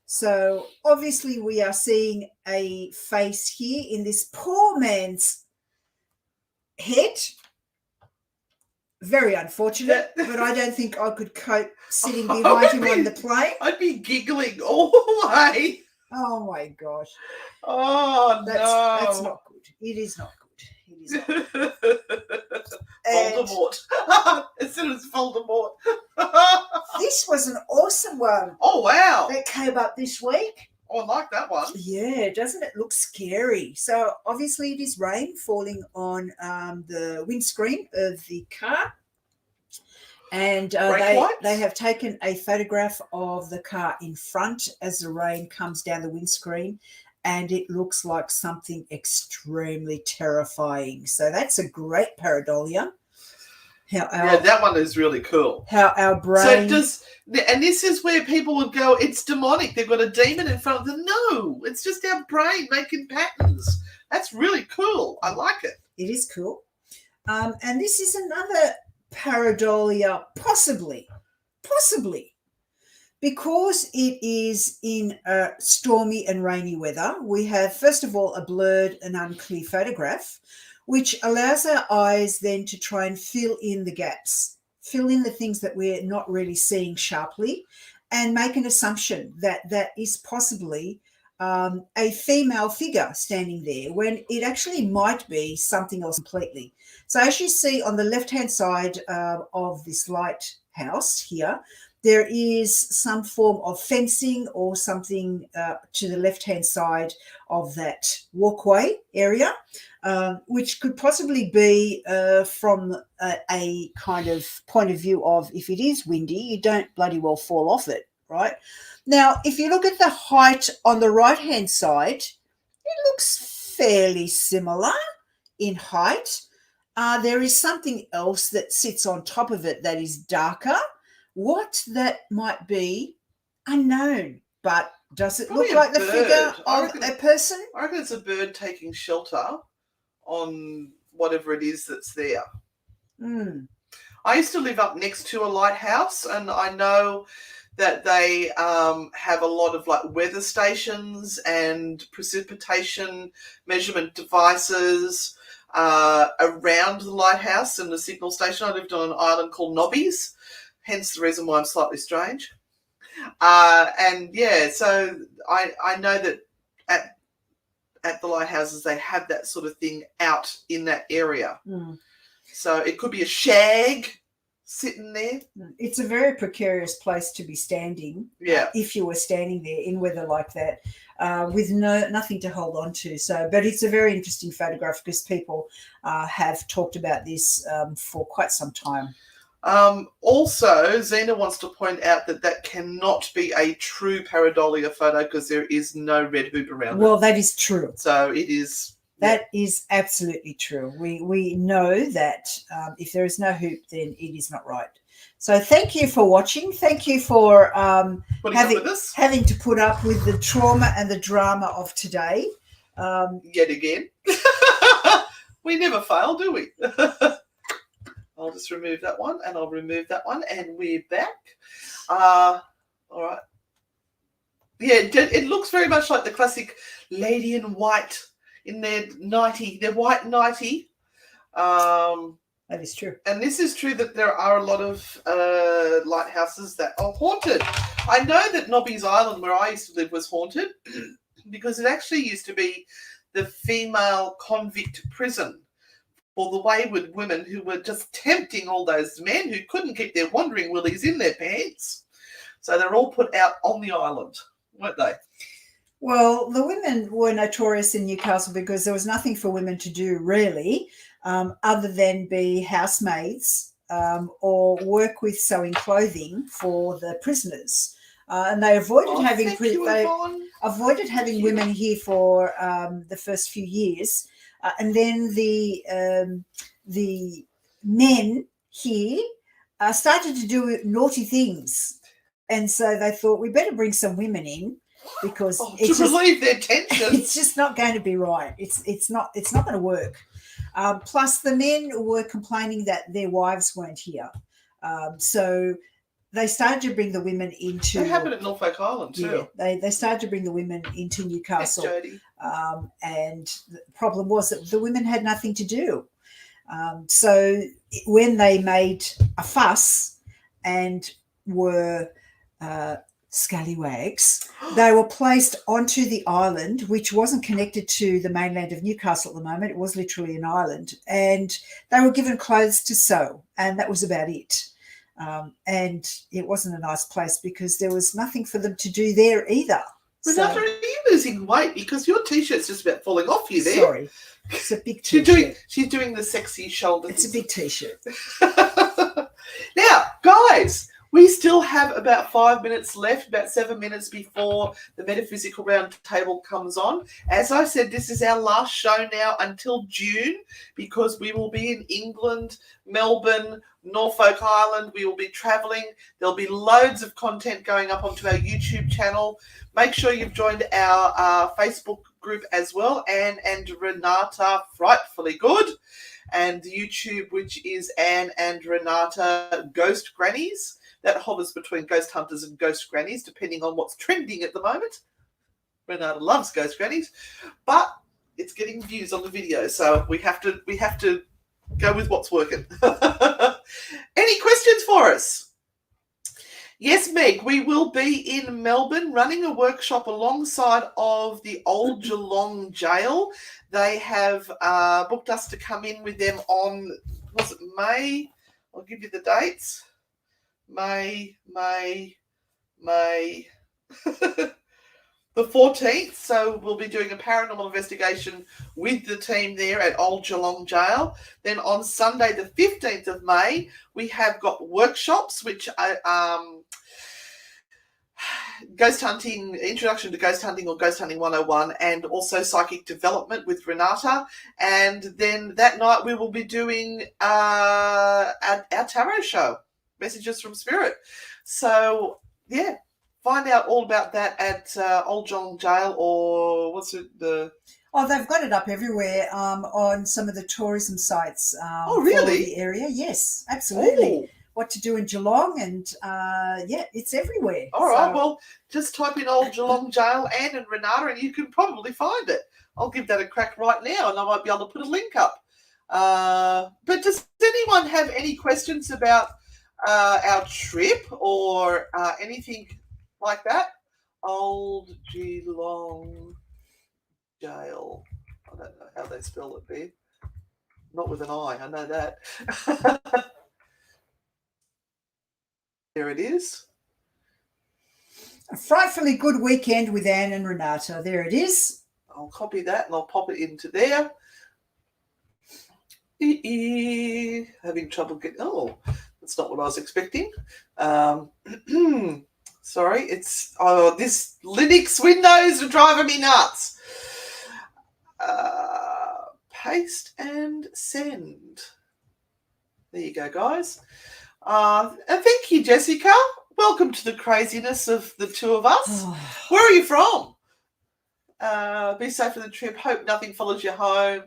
Speaker 2: So obviously we are seeing a face here in this poor man's head. Very unfortunate, but I don't think I could cope sitting behind him on the plane.
Speaker 3: I'd be giggling all the way.
Speaker 2: Oh my gosh.
Speaker 3: Oh,
Speaker 2: That's not good. It is not good. It is not good.
Speaker 3: Voldemort. As soon as Voldemort.
Speaker 2: This was an awesome one.
Speaker 3: Oh, wow.
Speaker 2: That came up this week.
Speaker 3: Oh, I like that one.
Speaker 2: Yeah, doesn't it look scary? So obviously it is rain falling on the windscreen of the car. And they have taken a photograph of the car in front as the rain comes down the windscreen, and it looks like something extremely terrifying. So that's a great pareidolia.
Speaker 3: That one is really cool.
Speaker 2: How our brain...
Speaker 3: And this is where people would go, it's demonic. They've got a demon in front of them. No, it's just our brain making patterns. That's really cool. I like it.
Speaker 2: It is cool. And this is another pareidolia, possibly, because it is in stormy and rainy weather. We have, first of all, a blurred and unclear photograph, which allows our eyes then to try and fill in the gaps, fill in the things that we're not really seeing sharply, and make an assumption that that is possibly a female figure standing there when it actually might be something else completely. So as you see on the left-hand side of this lighthouse here, there is some form of fencing or something to the left-hand side of that walkway area, which could possibly be from a kind of point of view of, if it is windy, you don't bloody well fall off it, right? Now, if you look at the height on the right-hand side, it looks fairly similar in height. There is something else that sits on top of it that is darker. What that might be, unknown, but does it look like the figure of a person?
Speaker 3: I reckon it's a bird taking shelter whatever it is that's there.
Speaker 2: Mm.
Speaker 3: I used to live up next to a lighthouse, and I know that they have a lot of like weather stations and precipitation measurement devices around the lighthouse and the signal station. I lived on an island called Nobbies, hence the reason why I'm slightly strange. And yeah, so I know that at the lighthouses they have that sort of thing out in that area.
Speaker 2: Mm.
Speaker 3: So it could be a shag sitting there.
Speaker 2: It's a very precarious place to be standing.
Speaker 3: Yeah.
Speaker 2: If you were standing there in weather like that, with nothing to hold on to. So, but it's a very interesting photograph because people have talked about this for quite some time.
Speaker 3: Also, Zena wants to point out that cannot be a true pareidolia photo because there is no red hoop around it.
Speaker 2: Well, that is true.
Speaker 3: So it is.
Speaker 2: That is absolutely true. We know that if there is no hoop, then it is not right. So thank you for watching. Thank you for having to put up with the trauma and the drama of today.
Speaker 3: Yet again. We never fail, do we? I'll just remove that one, and I'll remove that one, and we're back. All right. Yeah, it looks very much like the classic lady in white in their white nightie.
Speaker 2: That is true.
Speaker 3: And this is true that there are a lot of lighthouses that are haunted. I know that Nobby's Island, where I used to live, was haunted because it actually used to be the female convict prison for the wayward women who were just tempting all those men who couldn't keep their wandering willies in their pants. So they're all put out on the island, weren't they?
Speaker 2: Well, the women were notorious in Newcastle because there was nothing for women to do, really, other than be housemaids or work with sewing clothing for the prisoners. And they avoided having women here for the first few years. And then the men here started to do naughty things. And so they thought, we better bring some women in because
Speaker 3: to relieve their tension.
Speaker 2: It's just not going to be right. It's not going to work. Plus, the men were complaining that their wives weren't here. So they started to bring the women into...
Speaker 3: That happened at Norfolk Island too.
Speaker 2: Yeah, they started to bring the women into Newcastle.
Speaker 3: Thanks, Jody.
Speaker 2: And the problem was that the women had nothing to do. So when they made a fuss and were scallywags, they were placed onto the island, which wasn't connected to the mainland of Newcastle at the moment. It was literally an island. And they were given clothes to sew, and that was about it. And it wasn't a nice place because there was nothing for them to do there either.
Speaker 3: Renata, are you losing weight? Because your T-shirt's just about falling off you there.
Speaker 2: Sorry. It's a big T-shirt.
Speaker 3: She's doing the sexy shoulders.
Speaker 2: It's a big T-shirt.
Speaker 3: Now, guys, we still have about 5 minutes left, about 7 minutes before the Metaphysical Round Table comes on. As I said, this is our last show now until June because we will be in England, Melbourne, Norfolk Island. We will be travelling. There'll be loads of content going up onto our YouTube channel. Make sure you've joined our Facebook group as well, Anne and Renata Frightfully Good, and YouTube, which is Anne and Renata Ghost Grannies. That hovers between ghost hunters and ghost grannies, depending on what's trending at the moment. Renata loves ghost grannies, but it's getting views on the video, so we have to go with what's working. Any questions for us? Yes, Meg, we will be in Melbourne running a workshop alongside of the Old Geelong Jail. They have booked us to come in with them on, was it May? I'll give you the dates. May the 14th. So we'll be doing a paranormal investigation with the team there at Old Geelong Jail. Then on Sunday, the 15th of May, we have got workshops, which are ghost hunting, introduction to ghost hunting or ghost hunting 101, and also psychic development with Renata. And then that night we will be doing our tarot show, Messages from Spirit. So yeah, find out all about that at Old Geelong Jail, or what's it, the
Speaker 2: Oh, they've got it up everywhere on some of the tourism sites.
Speaker 3: Oh, really?
Speaker 2: For the area, yes, absolutely.
Speaker 3: Oh,
Speaker 2: What to do in Geelong, and yeah, it's everywhere.
Speaker 3: all right. Well, just type in old Geelong Jail, Anne and Renata, and you can probably find it. I'll give that a crack right now, and I might be able to put a link up. But does anyone have any questions about our trip or anything like that? Old Geelong Jail. I don't know how they spell it there. Not with an I know that. There it is.
Speaker 2: A frightfully good weekend with Anne and Renata. There it is.
Speaker 3: I'll copy that and I'll pop it into there. Having trouble getting. Oh, that's not what I was expecting. Sorry, it's this Linux Windows are driving me nuts. Paste and send. There you go, guys. And thank you, Jessica. Welcome to the craziness of the two of us. Where are you from? Be safe for the trip. Hope nothing follows you home.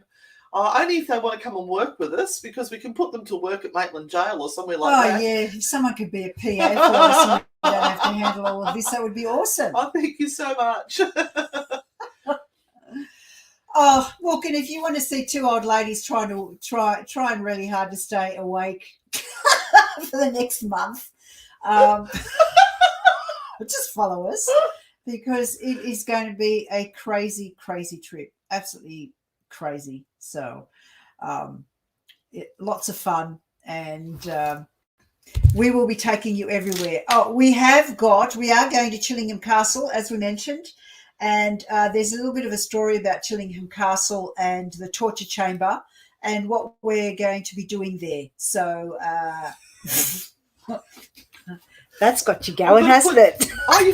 Speaker 3: Only if they want to come and work with us, because we can put them to work at Maitland Jail or somewhere like that. Oh,
Speaker 2: yeah. If someone could be a PA for us and we don't have to handle all of this, that would be awesome.
Speaker 3: Oh, thank you so much.
Speaker 2: Oh, look, and if you want to see two old ladies trying really hard to stay awake for the next month, just follow us, because it is going to be a crazy, crazy trip. Absolutely crazy. So lots of fun, and we will be taking you everywhere. Oh, we are going to Chillingham Castle, as we mentioned. And there's a little bit of a story about Chillingham Castle and the torture chamber and what we're going to be doing there. So that's got you going, hasn't it?
Speaker 3: Oh, you're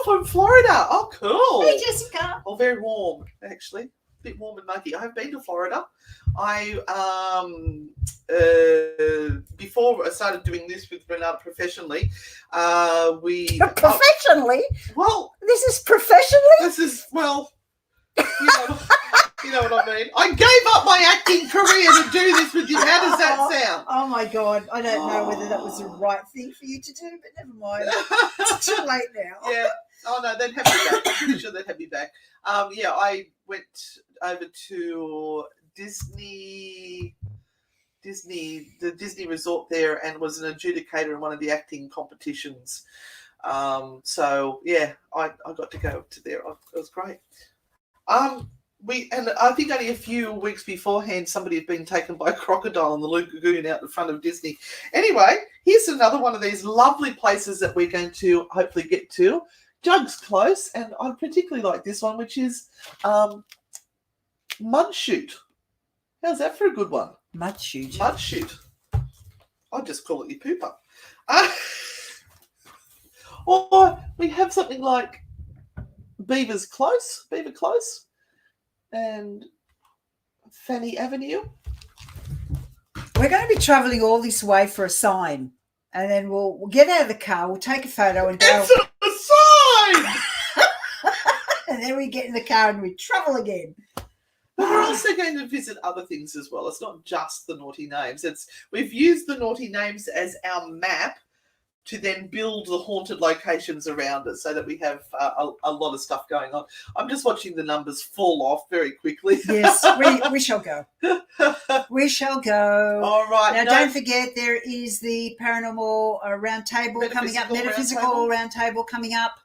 Speaker 3: from Florida. Oh, cool.
Speaker 2: Hey, Jessica.
Speaker 3: Oh, very warm, actually. A bit warm and muggy. I've been to Florida. Before I started doing this with Renata professionally,
Speaker 2: professionally.
Speaker 3: Well,
Speaker 2: this is professionally.
Speaker 3: This is you know what I mean. I gave up my acting career to do this with you. How does that sound?
Speaker 2: Oh my God, I don't know whether that was the right thing for you to do, but never mind. It's too late now.
Speaker 3: Yeah. Oh no, they'd have me back. I'm pretty sure they'd have me back. I went over to the Disney resort there, and was an adjudicator in one of the acting competitions. So yeah, I got to go to there. It was great. And I think only a few weeks beforehand, somebody had been taken by a crocodile in the lagoon out in front of Disney. Anyway, here's another one of these lovely places that we're going to hopefully get to. Jugs Close, and I particularly like this one, which is Mud Shoot. How's that for a good one?
Speaker 2: Mud Shoot.
Speaker 3: Mud Shoot. I'll just call it your pooper. Or we have something like Beaver Close, and Fanny Avenue.
Speaker 2: We're going to be travelling all this way for a sign, and then we'll get out of the car, we'll take a photo and go.
Speaker 3: It's a sign!
Speaker 2: And then we get in the car and we travel again.
Speaker 3: But we're also going to visit other things as well. It's not just the naughty names. We've used the naughty names as our map to then build the haunted locations around us, so that we have a lot of stuff going on. I'm just watching the numbers fall off very quickly.
Speaker 2: Yes, we shall go. We shall go.
Speaker 3: All right.
Speaker 2: Now, don't forget, there is the Paranormal Roundtable coming up, Metaphysical Roundtable coming up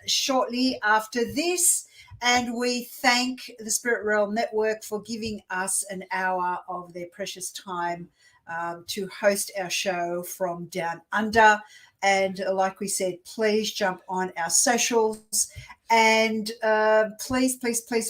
Speaker 2: shortly after this. And we thank the Spirit Realm Network for giving us an hour of their precious time to host our show from down under. And like we said, please jump on our socials, and please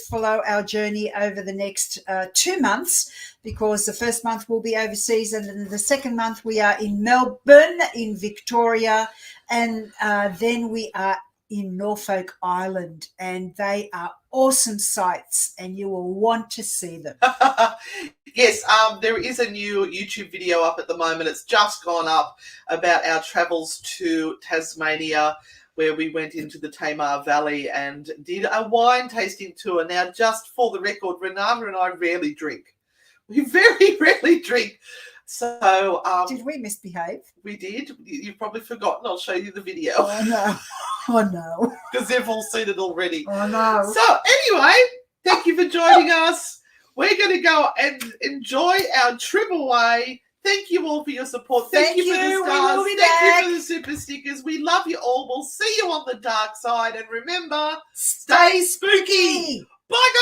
Speaker 2: follow our journey over the next 2 months, because the first month will be overseas, and then the second month we are in Melbourne, in Victoria, and then we are in Norfolk Island, and they are awesome sites, and you will want to see them.
Speaker 3: Yes, there is a new YouTube video up at the moment. It's just gone up about our travels to Tasmania. where we went into the Tamar Valley and did a wine tasting tour. Now, just for the record, Renata and I rarely drink. We very rarely drink. So
Speaker 2: Did we misbehave?
Speaker 3: we did. You've probably forgotten. I'll show you the video.
Speaker 2: Oh no. Oh no.
Speaker 3: Because they've all seen it already.
Speaker 2: Oh no.
Speaker 3: So anyway, thank you for joining us. We're going to go and enjoy our trip away. Thank you all for your support. Thank you for the
Speaker 2: We
Speaker 3: stars.
Speaker 2: will be
Speaker 3: Thank
Speaker 2: back.
Speaker 3: you for the super stickers. We love you all. We'll see you on the dark side. And remember,
Speaker 2: Stay spooky.
Speaker 3: bye guys.